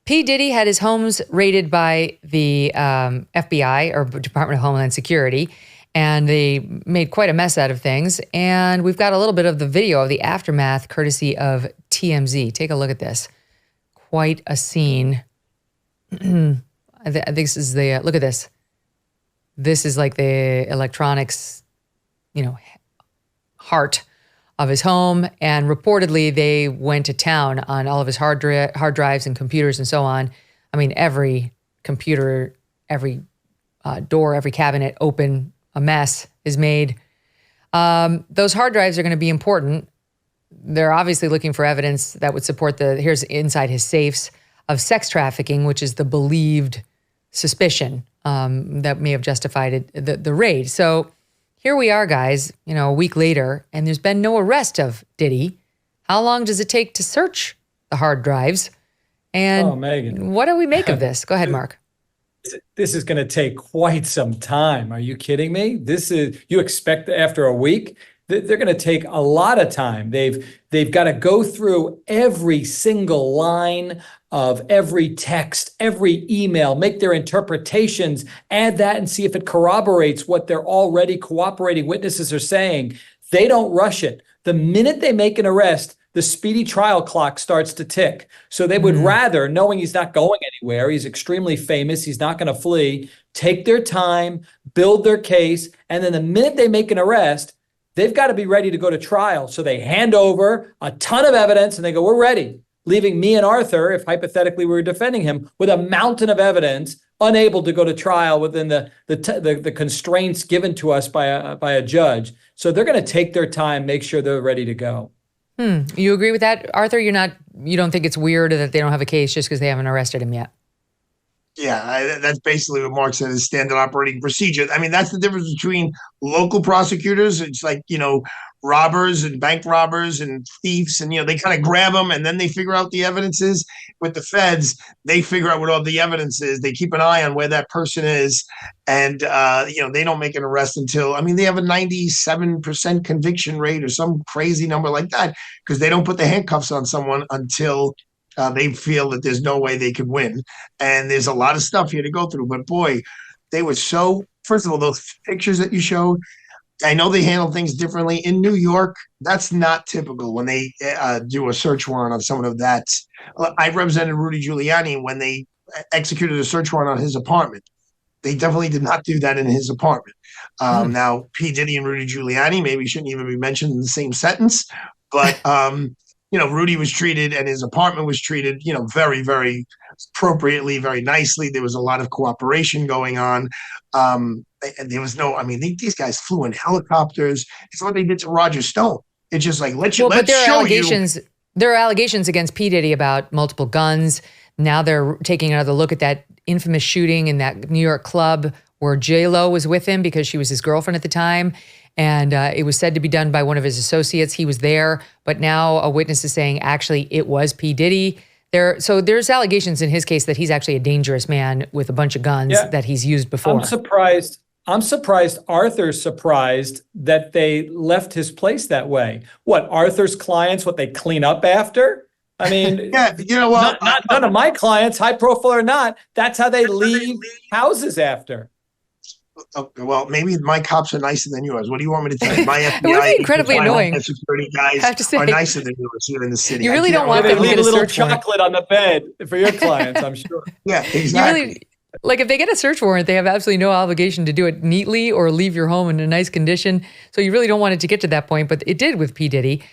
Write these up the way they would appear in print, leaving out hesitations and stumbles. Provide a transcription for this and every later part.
P. Diddy had his homes raided by the FBI, or Department of Homeland Security, and they made quite a mess out of things. And we've got a little bit of the video of the aftermath courtesy of TMZ. Take a look at this. Quite a scene. I think this is the, look at this. This is like the electronics, heart of his home. And reportedly, they went to town on all of his hard drives and computers and so on. I mean, every computer, every door, every cabinet open, a mess is made. Those hard drives are going to be important. They're obviously looking for evidence that would support here's inside his safes of sex trafficking, which is the believed suspicion that may have justified the raid. So here we are, guys, a week later, and there's been no arrest of Diddy. How long does it take to search the hard drives? And Megyn, what do we make of this? Go ahead, Mark. This is going to take quite some time. Are you kidding me? You expect after a week? They're going to take a lot of time. They've got to go through every single line of every text, every email, make their interpretations, add that and see if it corroborates what their already cooperating witnesses are saying. They don't rush it. The minute they make an arrest, the speedy trial clock starts to tick. So they would rather, knowing he's not going anywhere, he's extremely famous, he's not going to flee, take their time, build their case, and then the minute they make an arrest, they've got to be ready to go to trial. So they hand over a ton of evidence and they go, we're ready, leaving me and Arthur, if hypothetically we were defending him, with a mountain of evidence, unable to go to trial within the constraints given to us by a judge. So they're going to take their time, make sure they're ready to go. You agree with that, Arthur? You don't think it's weird that they don't have a case just because they haven't arrested him yet? Yeah, that's basically what Mark said is standard operating procedure. I mean, that's the difference between local prosecutors. It's like, robbers and bank robbers and thieves, and, they kind of grab them and then they figure out the evidence is. With the feds, they figure out what all the evidence is. They keep an eye on where that person is. And, they don't make an arrest until, they have a 97% conviction rate or some crazy number like that, because they don't put the handcuffs on someone until they feel that there's no way they could win. And there's a lot of stuff here to go through. But boy, they were first of all, those pictures that you showed, I know they handle things differently. In New York, that's not typical when they do a search warrant on someone of that. I represented Rudy Giuliani when they executed a search warrant on his apartment. They definitely did not do that in his apartment. Now, P. Diddy and Rudy Giuliani maybe shouldn't even be mentioned in the same sentence. But Rudy was treated and his apartment was treated, very, very appropriately, very nicely. There was a lot of cooperation going on. And there was these guys flew in helicopters. It's what they did to Roger Stone. It's just like, let's show you. There are allegations against P. Diddy about multiple guns. Now they're taking another look at that infamous shooting in that New York club where J-Lo was with him because she was his girlfriend at the time. And it was said to be done by one of his associates. He was there, but now a witness is saying actually it was P. Diddy. So there's allegations in his case that he's actually a dangerous man with a bunch of guns that he's used before. I'm surprised Arthur's surprised that they left his place that way. What, Arthur's clients, what they clean up after? I mean, none of my clients, high profile or not, that's how they leave houses after. Okay, well, maybe my cops are nicer than yours. What do you want me to tell you? My FBI it would be incredibly annoying. Security guys are nicer than yours here in the city. You really don't want them to leave get a little chocolate on the bed for your clients, I'm sure. Yeah, exactly. If they get a search warrant, they have absolutely no obligation to do it neatly or leave your home in a nice condition. So you really don't want it to get to that point, but it did with P. Diddy.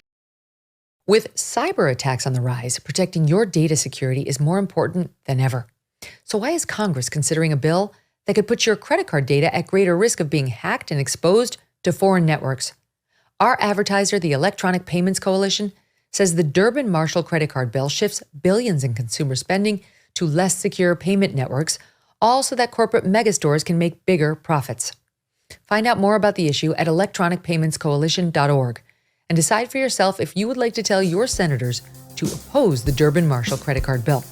With cyber attacks on the rise, protecting your data security is more important than ever. So why is Congress considering a bill that could put your credit card data at greater risk of being hacked and exposed to foreign networks? Our advertiser, the Electronic Payments Coalition, says the Durbin-Marshall credit card bill shifts billions in consumer spending to less secure payment networks, all so that corporate megastores can make bigger profits. Find out more about the issue at electronicpaymentscoalition.org and decide for yourself if you would like to tell your senators to oppose the Durbin-Marshall credit card bill.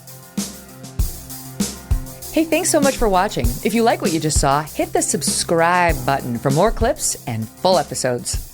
Hey, thanks so much for watching. If you like what you just saw, hit the subscribe button for more clips and full episodes.